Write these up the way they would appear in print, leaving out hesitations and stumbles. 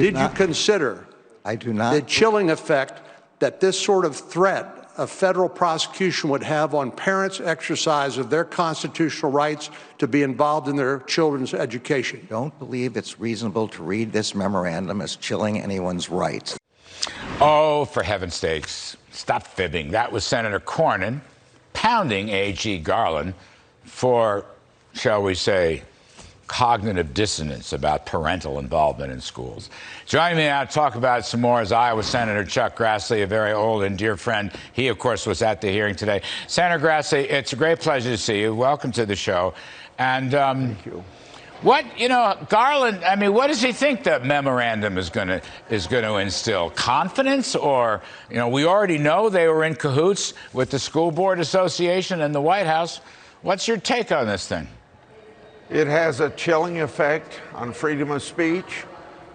Did you consider I do not. the chilling effect that this sort of threat of federal prosecution would have on parents' exercise of their constitutional rights to be involved in their children's education? Don't believe it's reasonable to read this memorandum as chilling anyone's rights. Oh, for heaven's sakes, stop fibbing. That was Senator Cornyn pounding A.G. Garland for, shall we say, cognitive dissonance about parental involvement in schools. Joining me now to talk about it some more is Iowa Senator Chuck Grassley, a very old and dear friend. He, of course, was at the hearing today. Senator Grassley, it's a great pleasure to see you. Welcome to the show. And thank you. Garland, I mean, what does he think the memorandum is going to instill? Confidence? Or, we already know they were in cahoots with the School Board Association and the White House. What's your take on this thing? It has a chilling effect on freedom of speech,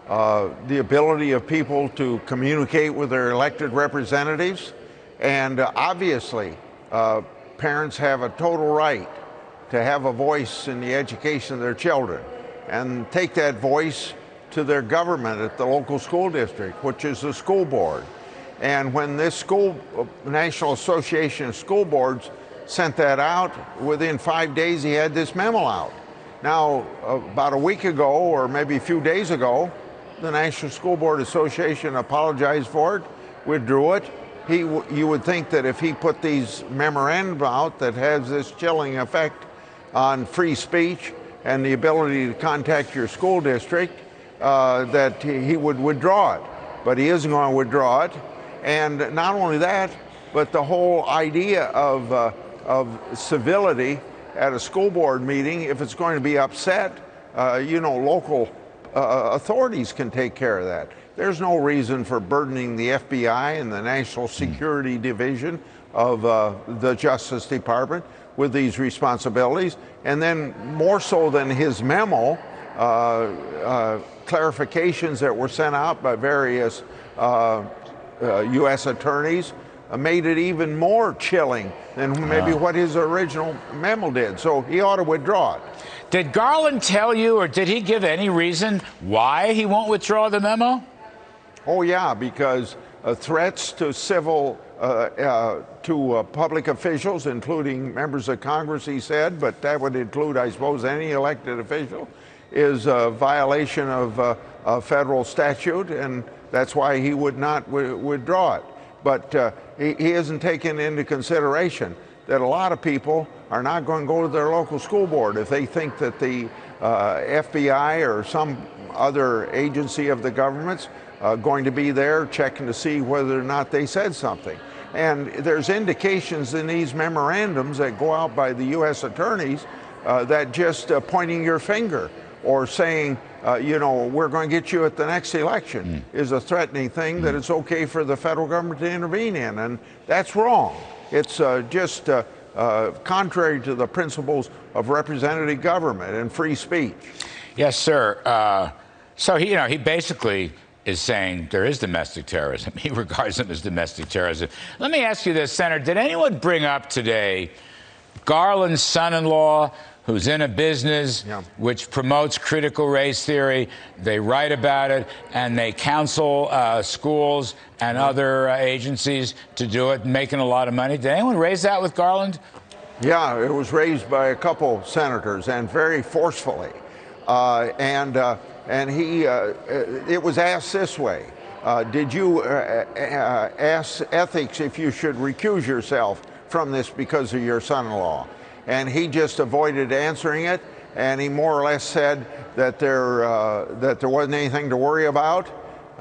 the ability of people to communicate with their elected representatives, and obviously, parents have a total right to have a voice in the education of their children and take that voice to their government at the local school district, which is the school board. And when this National Association of School Boards sent that out, within 5 days he had this memo out. Now, about a week ago, or maybe a few days ago, the National School Board Association apologized for it, withdrew it. You would think that if he put these memorandums out that has this chilling effect on free speech and the ability to contact your school district, that he would withdraw it. But he isn't going to withdraw it. And not only that, but the whole idea of civility at a school board meeting, if it's going to be upset, local authorities can take care of that. There's no reason for burdening the FBI and the National Security Division of the Justice Department with these responsibilities. And then more so than his memo, clarifications that were sent out by various U.S. attorneys made it even more chilling than maybe what his original memo did. So he ought to withdraw it. Did Garland tell you, or did he give any reason why he won't withdraw the memo? Oh, yeah, because threats to public officials, including members of Congress, he said, but that would include, I suppose, any elected official, is a violation of federal statute, and that's why he would not withdraw it. But he isn't taking into consideration that a lot of people are not going to go to their local school board if they think that the FBI or some other agency of the government's going to be there checking to see whether or not they said something. And there's indications in these memorandums that go out by the U.S. attorneys that just pointing your finger or saying, we're going to get you at the next election is a threatening thing that it's okay for the federal government to intervene in. And that's wrong. It's just contrary to the principles of representative government and free speech. Yes, sir. So he basically is saying there is domestic terrorism. He regards them as domestic terrorism. Let me ask you this, Senator. Did anyone bring up today Garland's son-in-law, who's in a business which promotes critical race theory? They write about it, and they counsel schools and other agencies to do it, making a lot of money. Did anyone raise that with Garland? Yeah, it was raised by a couple senators, and very forcefully. And it was asked this way. Did you ask ethics if you should recuse yourself from this because of your son-in-law? And he just avoided answering it, and he more or less said that there wasn't anything to worry about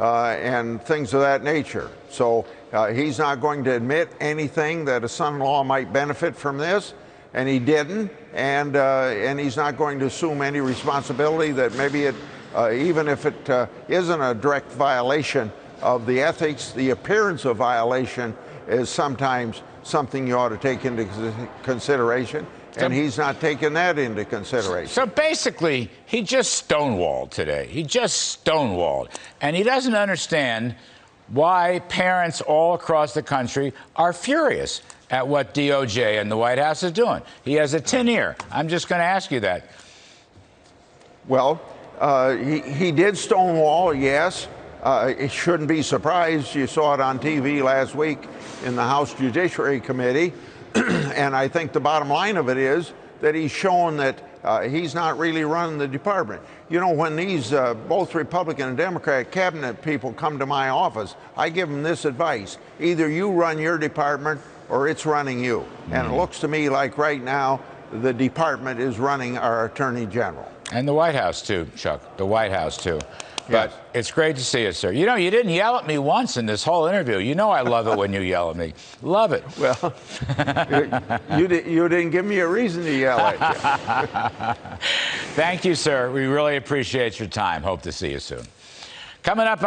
and things of that nature. So he's not going to admit anything that a son-in-law might benefit from this, and he didn't, and he's not going to assume any responsibility that maybe it, even if it isn't a direct violation of the ethics, the appearance of violation is sometimes something you ought to take into consideration, and he's not taking that into consideration. So basically, he just stonewalled today. He just stonewalled. And he doesn't understand why parents all across the country are furious at what DOJ and the White House is doing. He has a tin ear. I'm just going to ask you that. Well, He did stonewall, yes. It shouldn't be surprised. You saw it on TV last week in the House Judiciary Committee. And I think the bottom line of it is that he's shown that he's not really running the department. You know, when these both Republican and Democrat cabinet people come to my office, I give them this advice: either you run your department or it's running you. Mm-hmm. And it looks to me like right now the department is running our Attorney General. And the White House too, Chuck, the White House too. But yes. It's great to see you, sir. You know, you didn't yell at me once in this whole interview. You know I love it when you yell at me. Love it. Well, you didn't give me a reason to yell at you. Thank you, sir. We really appreciate your time. Hope to see you soon. Coming up